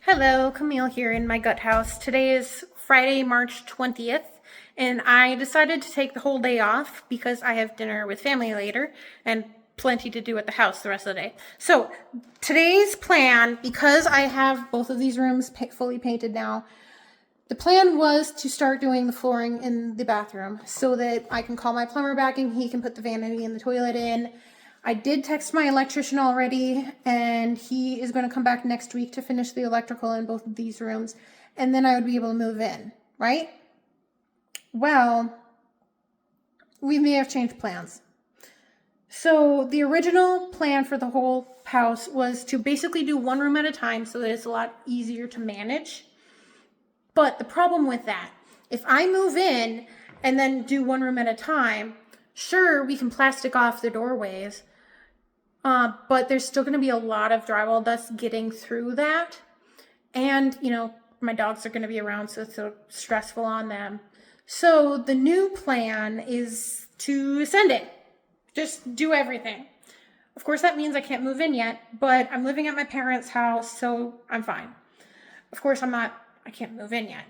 Hello, Camille here in my gut house. Today is Friday, March 20th, and I decided to take the whole day off because I have dinner with family later and plenty to do at the house the rest of the day. So today's plan, because I have both of these rooms fully painted now, the plan was to start doing the flooring in the bathroom so that I can call my plumber back and he can put the vanity in the toilet in. I did text my electrician already, and he is going to come back next week to finish the electrical in both of these rooms, and then I would be able to move in, right? Well, we may have changed plans. So the original plan for the whole house was to basically do one room at a time so that it's a lot easier to manage. But the problem with that, if I move in and then do one room at a time, sure, we can plastic off the doorways, but there's still going to be a lot of drywall dust getting through that. And, my dogs are going to be around, so it's so stressful on them. So the new plan is to send it. Just do everything. Of course, that means I can't move in yet, but I'm living at my parents' house, so I'm fine. Of course, I can't move in yet,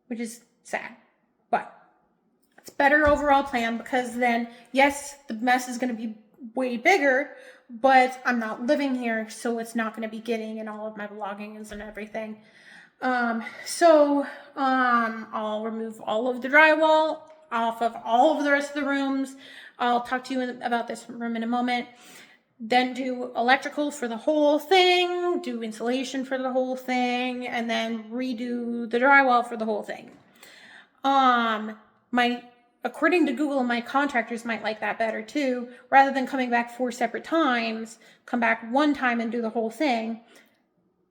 which is sad, but it's better overall plan because then, yes, the mess is going to be way bigger, but I'm not living here, so it's not going to be getting in all of my belongings and everything. I'll remove all of the drywall off of all of the rest of the rooms. I'll talk to you about this room in a moment. Then do electrical for the whole thing, do insulation for the whole thing, and then redo the drywall for the whole thing. According to Google, my contractors might like that better too. Rather than coming back 4 separate times, come back one time and do the whole thing.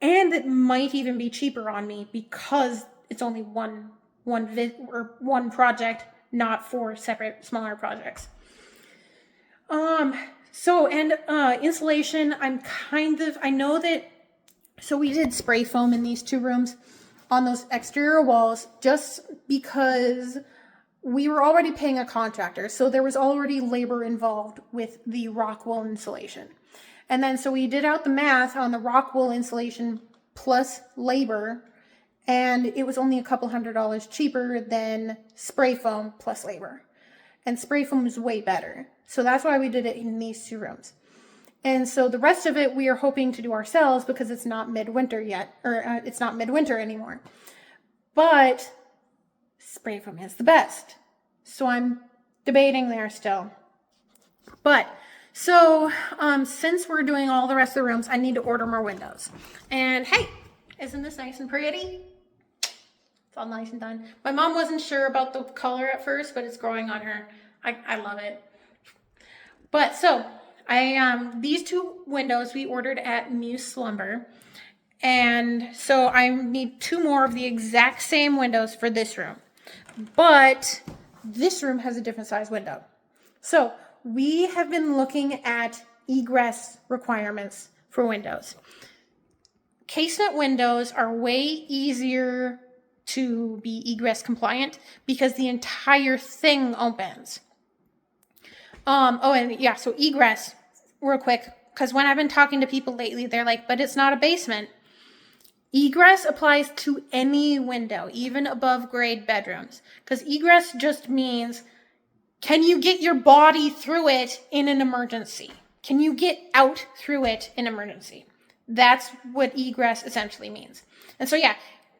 And it might even be cheaper on me because it's only one project, not 4 separate smaller projects. Insulation, so we did spray foam in these 2 rooms on those exterior walls just because we were already paying a contractor. So there was already labor involved with the rock wool insulation. And then so we did out the math on the rock wool insulation plus labor, and it was only a couple $100 cheaper than spray foam plus labor. And spray foam is way better. So that's why we did it in these 2 rooms. And so the rest of it we are hoping to do ourselves because it's not midwinter yet, or it's not midwinter anymore. But spray foam is the best. So I'm debating there still. But so since we're doing all the rest of the rooms, I need to order more windows. And hey, isn't this nice and pretty? It's all nice and done. My mom wasn't sure about the color at first, but it's growing on her. I love it. But so these 2 windows we ordered at Muse Lumber. And so I need 2 more of the exact same windows for this room. But this room has a different size window. So we have been looking at egress requirements for windows. Casement windows are way easier to be egress compliant because the entire thing opens. So egress, real quick, because when I've been talking to people lately, they're like, but it's not a basement. Egress applies to any window, even above grade bedrooms, because egress just means, can you get your body through it in an emergency? Can you get out through it in emergency? That's what egress essentially means. And so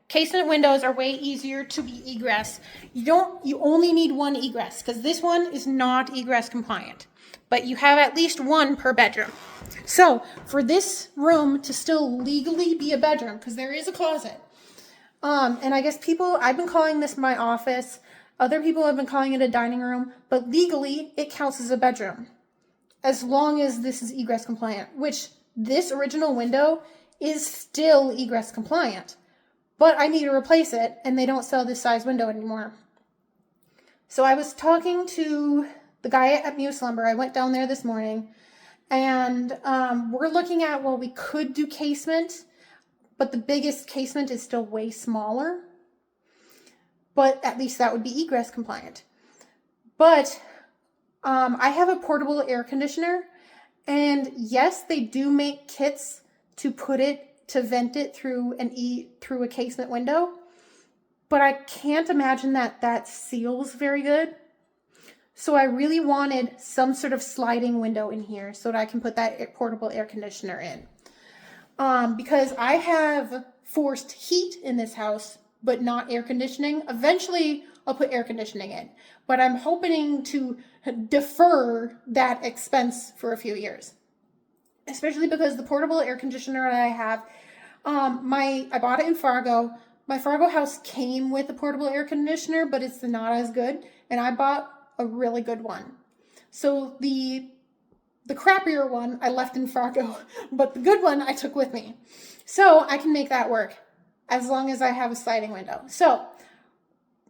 casement windows are way easier to be egress. You only need 1 egress because this one is not egress compliant, but you have at least 1 per bedroom. So for this room to still legally be a bedroom, because there is a closet, and I guess I've been calling this my office. Other people have been calling it a dining room, but legally it counts as a bedroom as long as this is egress compliant, which this original window is still egress compliant. But I need to replace it, and they don't sell this size window anymore. So I was talking to the guy at Muse Lumber. I went down there this morning, and we're looking at, we could do casement, but the biggest casement is still way smaller. But at least that would be egress compliant. But I have a portable air conditioner, and yes, they do make kits to put it to vent it through through a casement window, but I can't imagine that seals very good. So I really wanted some sort of sliding window in here so that I can put that portable air conditioner in. Because I have forced heat in this house, but not air conditioning. Eventually, I'll put air conditioning in, but I'm hoping to defer that expense for a few years, especially because the portable air conditioner that I have, I bought it in Fargo. My Fargo house came with a portable air conditioner, but it's not as good, and I bought a really good one. So the crappier one I left in Fargo, but the good one I took with me. So I can make that work as long as I have a sliding window. So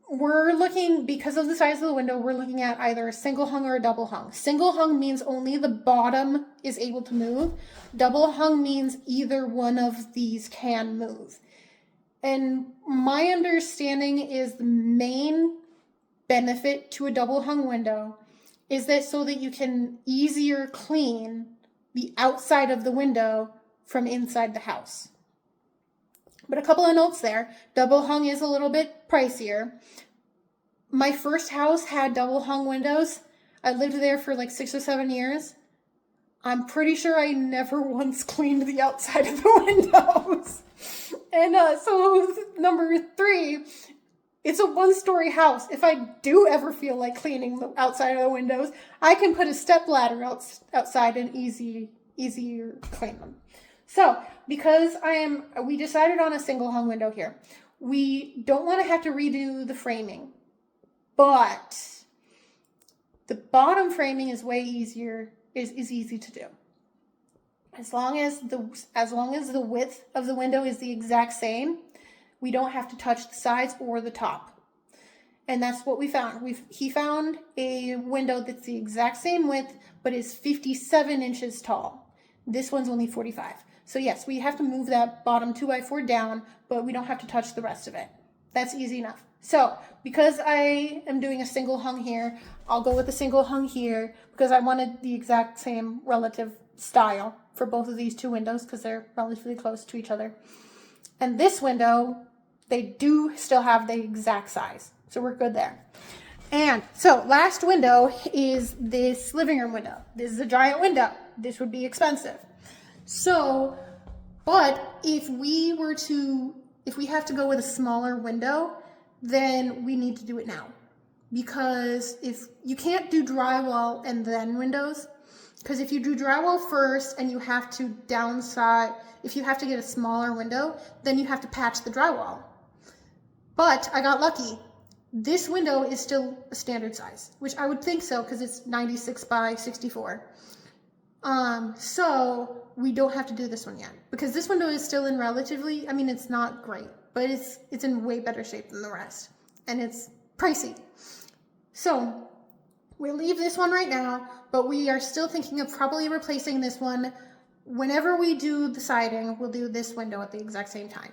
we're looking, because of the size of the window, we're looking at either a single hung or a double hung. Single hung means only the bottom is able to move. Double hung means either one of these can move. And my understanding is the main benefit to a double hung window is that so that you can easier clean the outside of the window from inside the house. But a couple of notes there. Double hung is a little bit pricier. My first house had double hung windows. I lived there for like 6 or 7 years. I'm pretty sure I never once cleaned the outside of the windows. And so number 3, it's a 1-story house. If I do ever feel like cleaning the outside of the windows, I can put a step ladder outside and easier clean them. So because we decided on a single hung window here. We don't want to have to redo the framing, but the bottom framing is way easier, is easy to do. As long as the width of the window is the exact same, we don't have to touch the sides or the top. And that's what we found. He found a window that's the exact same width, but is 57 inches tall. This one's only 45. So yes, we have to move that bottom 2x4 down, but we don't have to touch the rest of it. That's easy enough. So because I am doing a single hung here, I'll go with a single hung here because I wanted the exact same relative style for both of these two windows because they're relatively close to each other. And this window, they do still have the exact size. So we're good there. And so last window is this living room window. This is a giant window. This would be expensive. So, but if we have to go with a smaller window, then we need to do it now. Because if you can't do drywall and then windows, because if you do drywall first and you have to downside, if you have to get a smaller window, then you have to patch the drywall. But I got lucky. This window is still a standard size, which I would think so because it's 96 by 64. So we don't have to do this one yet because this window is still in relatively, I mean, it's not great, but it's in way better shape than the rest and it's pricey. So we'll leave this one right now, but we are still thinking of probably replacing this one. Whenever we do the siding, we'll do this window at the exact same time.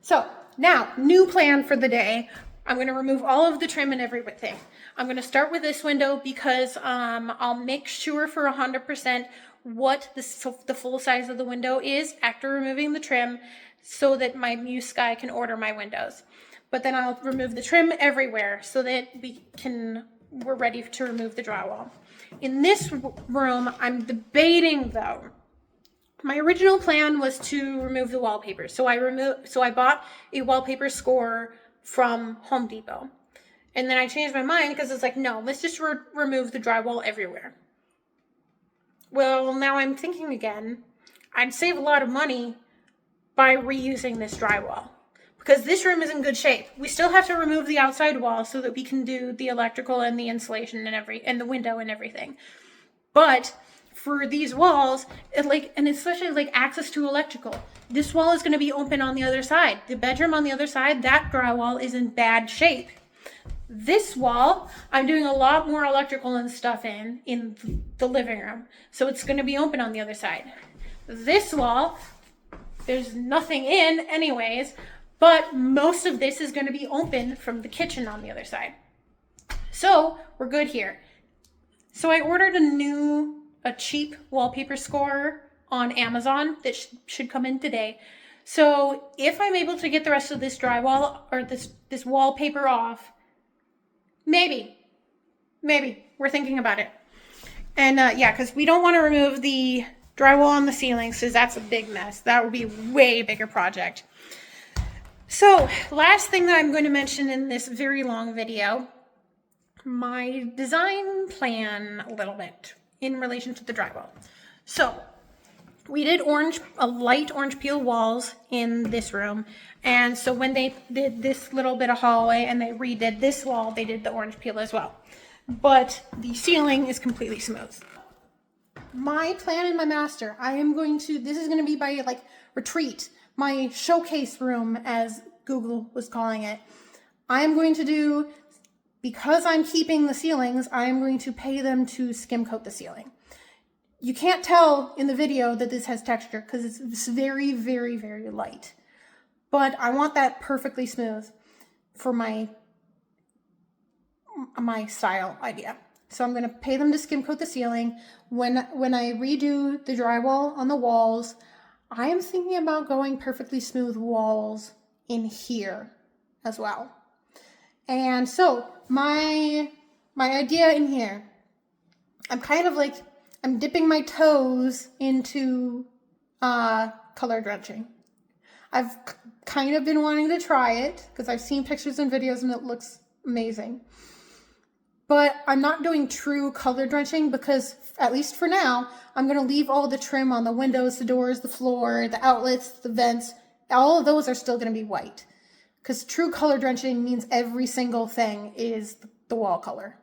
So now, new plan for the day. I'm going to remove all of the trim and everything. I'm going to start with this window because I'll make sure for 100% what the full size of the window is after removing the trim so that my Muse guy can order my windows. But then I'll remove the trim everywhere so that we're ready to remove the drywall. In this room, I'm debating though. My original plan was to remove the wallpaper. So I bought a wallpaper scorer from Home Depot. And then I changed my mind because it's like, no, let's just remove the drywall everywhere. Well, now I'm thinking again, I'd save a lot of money by reusing this drywall because this room is in good shape. We still have to remove the outside wall so that we can do the electrical and the insulation and the window and everything. But for these walls, and especially like access to electrical, this wall is going to be open on the other side. The bedroom on the other side, that drywall is in bad shape. This wall, I'm doing a lot more electrical and stuff in the living room, so it's going to be open on the other side. This wall, there's nothing in anyways, but most of this is going to be open from the kitchen on the other side. So we're good here. So I ordered a cheap wallpaper scorer on Amazon that should come in today. So if I'm able to get the rest of this drywall or this wallpaper off, maybe we're thinking about it. And yeah, because we don't want to remove the drywall on the ceilings because that's a big mess. That would be a way bigger project. So last thing that I'm going to mention in this very long video, my design plan a little bit in relation to the drywall. So we did a light orange peel walls in this room. And so when they did this little bit of hallway and they redid this wall, they did the orange peel as well. But the ceiling is completely smooth. My plan in my master, this is going to be my like retreat, my showcase room as Google was calling it. I am going to do, because I'm keeping the ceilings, I am going to pay them to skim coat the ceiling. You can't tell in the video that this has texture because it's very, very, very light. But I want that perfectly smooth for my style idea. So I'm going to pay them to skim coat the ceiling. When I redo the drywall on the walls, I am thinking about going perfectly smooth walls in here as well. And so my idea in here, I'm dipping my toes into color drenching. I've kind of been wanting to try it because I've seen pictures and videos and it looks amazing. But I'm not doing true color drenching because, at least for now, I'm going to leave all the trim on the windows, the doors, the floor, the outlets, the vents. All of those are still going to be white. Because true color drenching means every single thing is the wall color.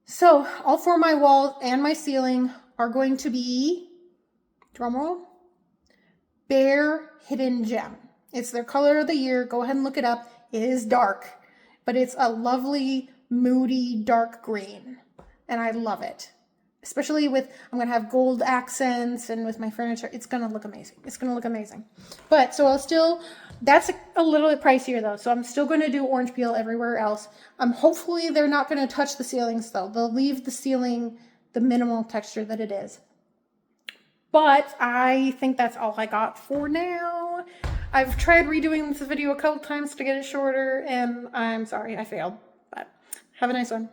So all four of my walls and my ceiling are going to be, drumroll, Bare Hidden Gem. It's their color of the year. Go ahead and look it up. It is dark, but it's a lovely, moody, dark green. And I love it. Especially I'm going to have gold accents and with my furniture. It's going to look amazing. It's going to look amazing. But so that's a little bit pricier though. So I'm still going to do orange peel everywhere else. Hopefully they're not going to touch the ceilings though. They'll leave the ceiling the minimal texture that it is. But I think that's all I got for now. I've tried redoing this video a couple times to get it shorter and I'm sorry I failed. But have a nice one.